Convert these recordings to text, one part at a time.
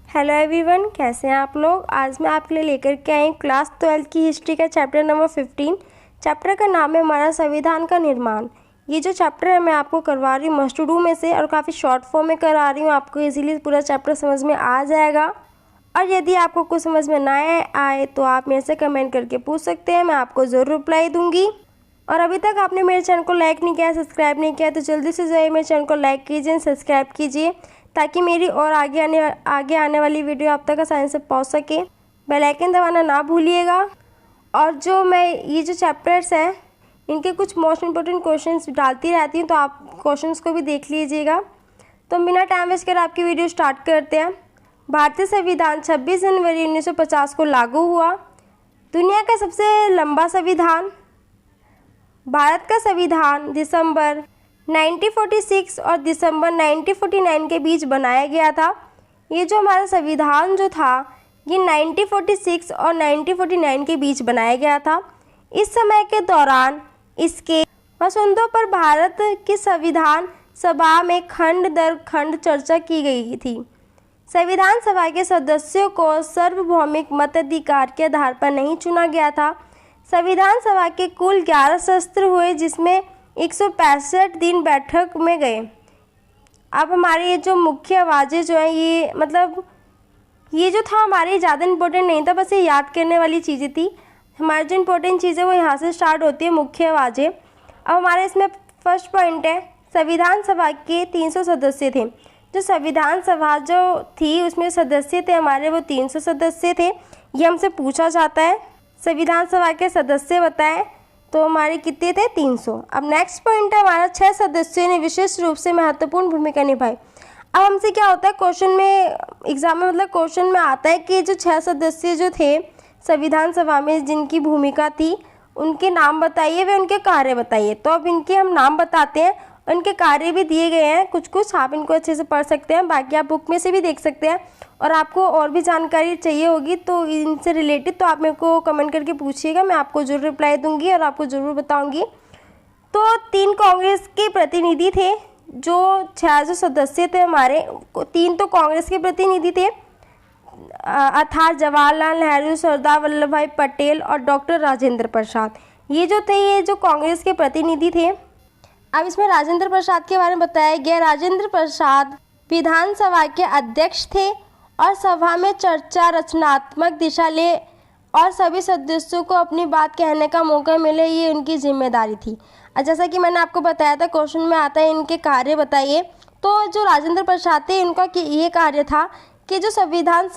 Hello everyone, कैसे हैं आप लोग। आज मैं आपके लिए लेकर के आई क्लास 12 की हिस्ट्री का चैप्टर नंबर 15। चैप्टर का नाम है हमारा संविधान का निर्माण। ये जो चैप्टर है मैं आपको करवा रही हूँ मस्ट डू में से और काफ़ी शॉर्ट फॉर्म में करा रही हूँ, आपको इजीली पूरा चैप्टर समझ में आ जाएगा। और यदि आपको कुछ समझ में ना आए तो आप मेरे से कमेंट करके पूछ सकते हैं, मैं आपको ज़रूर रिप्लाई दूँगी। और अभी तक आपने मेरे चैनल को लाइक नहीं किया, सब्सक्राइब नहीं किया तो जल्दी से जाइए मेरे चैनल को लाइक कीजिए, सब्सक्राइब कीजिए ताकि मेरी और आगे आने वाली वीडियो आप तक आसानी से पहुंच सके। बेल आइकन दबाना ना भूलिएगा। और ये जो चैप्टर्स हैं इनके कुछ मोस्ट इम्पोर्टेंट क्वेश्चंस डालती रहती हूँ, तो आप क्वेश्चंस को भी देख लीजिएगा। तो बिना टाइम वेस्ट कर आपकी वीडियो स्टार्ट करते हैं। भारतीय संविधान 26 जनवरी 1950 को लागू हुआ। दुनिया का सबसे लंबा संविधान। भारत का संविधान दिसंबर 1946 और दिसंबर 1949 के बीच बनाया गया था। ये जो हमारा संविधान जो था ये 1946 और 1949 के बीच बनाया गया था। इस समय के दौरान इसके मसौदों पर भारत की संविधान सभा में खंड दर खंड चर्चा की गई थी। संविधान सभा के सदस्यों को सार्वभौमिक मताधिकार के आधार पर नहीं चुना गया था। संविधान सभा के कुल 11 सत्र हुए जिसमें 165 दिन बैठक में गए। अब हमारे ये जो मुख्य आवाज़ें जो हैं ये जो था हमारे ज़्यादा इम्पोर्टेंट नहीं था, बस ये याद करने वाली चीज़ें थी। हमारी जो इम्पोर्टेंट चीज़ें वो यहाँ से स्टार्ट होती है, मुख्य आवाज़ें। अब हमारे इसमें फर्स्ट पॉइंट है संविधान सभा के 300 सदस्य थे। जो संविधान सभा जो थी उसमें सदस्य थे हमारे वो 300 सदस्य थे। ये हमसे पूछा जाता है संविधान सभा के सदस्य बताएं, तो हमारे कितने थे 300। अब नेक्स्ट पॉइंट है हमारा 6 सदस्यों ने विशेष रूप से महत्वपूर्ण भूमिका निभाई। अब हमसे क्या होता है क्वेश्चन में, एग्जाम में क्वेश्चन में आता है कि जो 6 सदस्य जो थे संविधान सभा में जिनकी भूमिका थी उनके नाम बताइए वे उनके कार्य बताइए। तो अब इनके हम नाम बताते हैं, उनके कार्य भी दिए गए हैं कुछ आप इनको अच्छे से पढ़ सकते हैं, बाकी आप बुक में से भी देख सकते हैं। और आपको और भी जानकारी चाहिए होगी तो इनसे रिलेटेड तो आप मेरे को कमेंट करके पूछिएगा, मैं आपको ज़रूर रिप्लाई दूंगी और आपको ज़रूर बताऊंगी। तो 3 कांग्रेस के प्रतिनिधि थे। जो 6 जो सदस्य थे हमारे 3 तो कांग्रेस के प्रतिनिधि थे अर्थात जवाहरलाल नेहरू, सरदार वल्लभ भाई पटेल और डॉक्टर राजेंद्र प्रसाद। ये जो कांग्रेस के प्रतिनिधि थे। अब इसमें राजेंद्र प्रसाद के बारे में बताया गया। राजेंद्र प्रसाद विधानसभा के अध्यक्ष थे और सभा में चर्चा, रचनात्मक दिशा ले और सभी सदस्यों को अपनी बात कहने का मौका मिले, ये उनकी जिम्मेदारी थी। और जैसा कि मैंने आपको बताया था क्वेश्चन में आता है इनके कार्य बताइए। तो जो राजेंद्र प्रसाद थे इनका ये कार्य था कि जो संविधान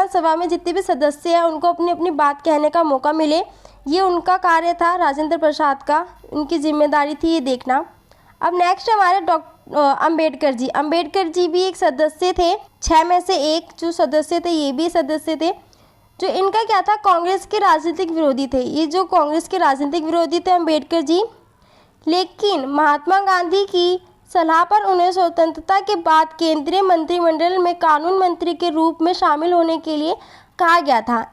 सभा में जितने भी सदस्य हैं उनको अपनी अपनी बात कहने का मौका मिले, ये उनका कार्य था राजेंद्र प्रसाद का, उनकी जिम्मेदारी थी ये देखना। अब नेक्स्ट हमारे अम्बेडकर जी भी एक सदस्य थे। 6 में से एक जो सदस्य थे ये भी सदस्य थे। जो इनका क्या था, कांग्रेस के राजनीतिक विरोधी थे। ये जो कांग्रेस के राजनीतिक विरोधी थे अम्बेडकर जी, लेकिन महात्मा गांधी की सलाह पर उन्हें स्वतंत्रता के बाद केंद्रीय मंत्रिमंडल में कानून मंत्री के रूप में शामिल होने के लिए कहा गया था।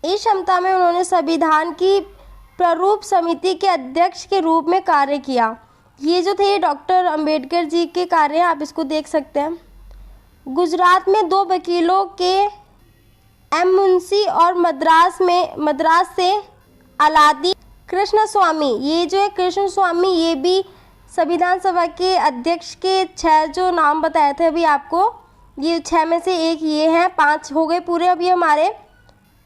इस क्षमता में उन्होंने संविधान की प्रारूप समिति के अध्यक्ष के रूप में कार्य किया। ये जो थे डॉक्टर अंबेडकर जी के कार्य हैं, आप इसको देख सकते हैं। गुजरात में 2 वकीलों के एम मुंशी और मद्रास से अलादी कृष्ण स्वामी, ये जो है कृष्ण स्वामी, ये भी संविधान सभा के अध्यक्ष के 6 जो नाम बताए थे अभी आपको, ये 6 में से एक ये हैं। 5 हो गए पूरे अभी हमारे।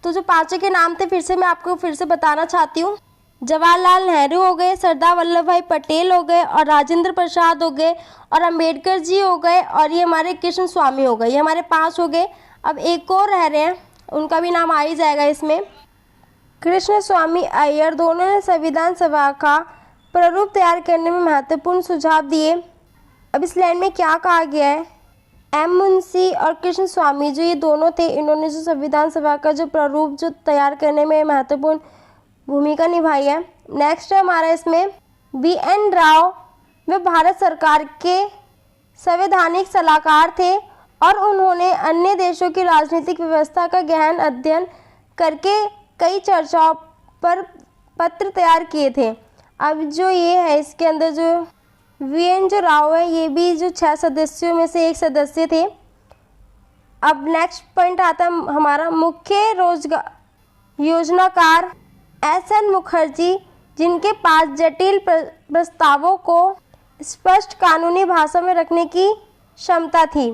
तो जो 5 के नाम थे मैं आपको फिर से बताना चाहती हूँ। जवाहरलाल नेहरू हो गए, सरदार वल्लभ भाई पटेल हो गए और राजेंद्र प्रसाद हो गए और अंबेडकर जी हो गए और ये हमारे कृष्ण स्वामी हो गए। ये हमारे 5 हो गए। अब एक और रह रहे हैं, उनका भी नाम आ ही जाएगा इसमें। कृष्ण स्वामी अय्यर दोनों ने संविधान सभा का प्रारूप तैयार करने में महत्वपूर्ण सुझाव दिए। अब इस लाइन में क्या कहा गया है, एम मुंशी और कृष्ण स्वामी जो ये दोनों थे, इन्होंने जो संविधान सभा का जो प्रारूप जो तैयार करने में महत्वपूर्ण भूमिका निभाई है। नेक्स्ट है हमारा इसमें BN राव, वे भारत सरकार के संवैधानिक सलाहकार थे और उन्होंने अन्य देशों की राजनीतिक व्यवस्था का गहन अध्ययन करके कई चर्चाओं पर पत्र तैयार किए थे। अब जो ये है इसके अंदर जो VN जो राव है ये भी जो 6 सदस्यों में से एक सदस्य थे। अब नेक्स्ट पॉइंट आता है हमारा मुख्य रोजगार योजनाकार एस.एन. मुखर्जी, जिनके पास जटिल प्रस्तावों को स्पष्ट कानूनी भाषा में रखने की क्षमता थी।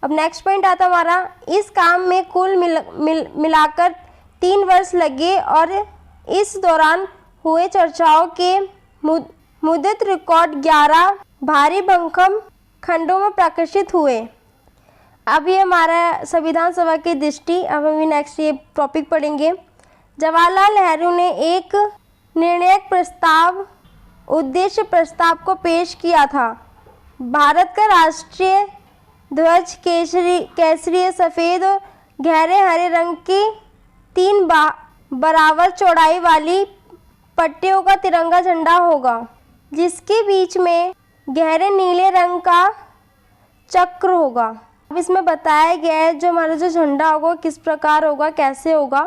अब नेक्स्ट पॉइंट आता है हमारा, इस काम में कुल मिलाकर 3 वर्ष लगे और इस दौरान हुए चर्चाओं के मुद्रित रिकॉर्ड 11 भारी भंकम खंडों में प्रकाशित हुए। अब ये हमारा संविधान सभा की दृष्टि। अब हम नेक्स्ट ये टॉपिक पढ़ेंगे। जवाहरलाल नेहरू ने एक निर्णायक प्रस्ताव उद्देश्य प्रस्ताव को पेश किया था। भारत का राष्ट्रीय ध्वज केसरी सफ़ेद और गहरे हरे रंग की 3 बराबर चौड़ाई वाली पट्टियों का तिरंगा झंडा होगा, जिसके बीच में गहरे नीले रंग का चक्र होगा। अब इसमें बताया गया है जो हमारा जो झंडा होगा किस प्रकार होगा, कैसे होगा।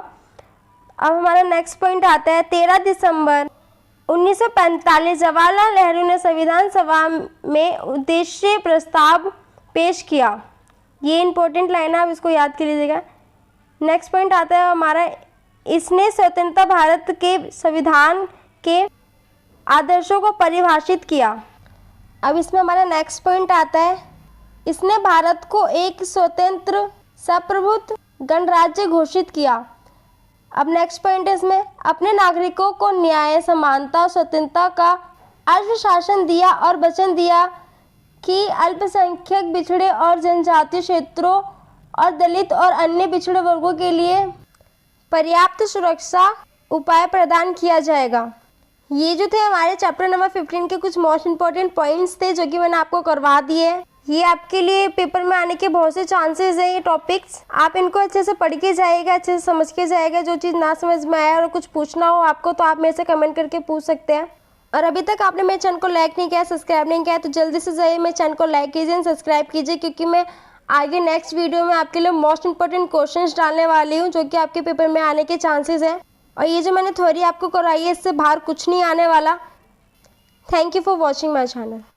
अब हमारा नेक्स्ट पॉइंट आता है 13 दिसंबर 1945 जवाहरलाल नेहरू ने संविधान सभा में उद्देश्य प्रस्ताव पेश किया। ये इंपॉर्टेंट लाइन है, आप इसको याद कर लीजिएगा। नेक्स्ट पॉइंट आता है हमारा, इसने स्वतंत्र भारत के संविधान के आदर्शों को परिभाषित किया। अब इसमें हमारा नेक्स्ट पॉइंट आता है, इसने भारत को एक स्वतंत्र संप्रभुत्व गणराज्य घोषित किया। अब नेक्स्ट पॉइंट है इसमें, अपने नागरिकों को न्याय, समानता और स्वतंत्रता का आश्वासन दिया और वचन दिया कि अल्पसंख्यक, पिछड़े और जनजातीय क्षेत्रों और दलित और अन्य पिछड़े वर्गों के लिए पर्याप्त सुरक्षा उपाय प्रदान किया जाएगा। ये जो थे हमारे चैप्टर नंबर 15 के कुछ मोस्ट इंपॉर्टेंट पॉइंट्स थे जो कि मैंने आपको करवा दिए। ये आपके लिए पेपर में आने के बहुत से चांसेस हैं। ये टॉपिक्स आप इनको अच्छे से पढ़ के जाइएगा, अच्छे से समझ के जाइएगा। जो चीज़ ना समझ में आया और कुछ पूछना हो आपको तो आप मेरे से कमेंट करके पूछ सकते हैं। और अभी तक आपने मेरे चैनल को लाइक नहीं किया, सब्सक्राइब नहीं किया, तो जल्दी से जाइए मेरे चैनल को लाइक कीजिए और सब्सक्राइब कीजिए, क्योंकि मैं आगे नेक्स्ट वीडियो में आपके लिए मोस्ट इंपॉर्टेंट क्वेश्चंस डालने वाली हूँ जो कि आपके पेपर में आने के चांसेस हैं। और ये जो मैंने थ्योरी आपको कराई है इससे बाहर कुछ नहीं आने वाला। Thank you for watching my channel.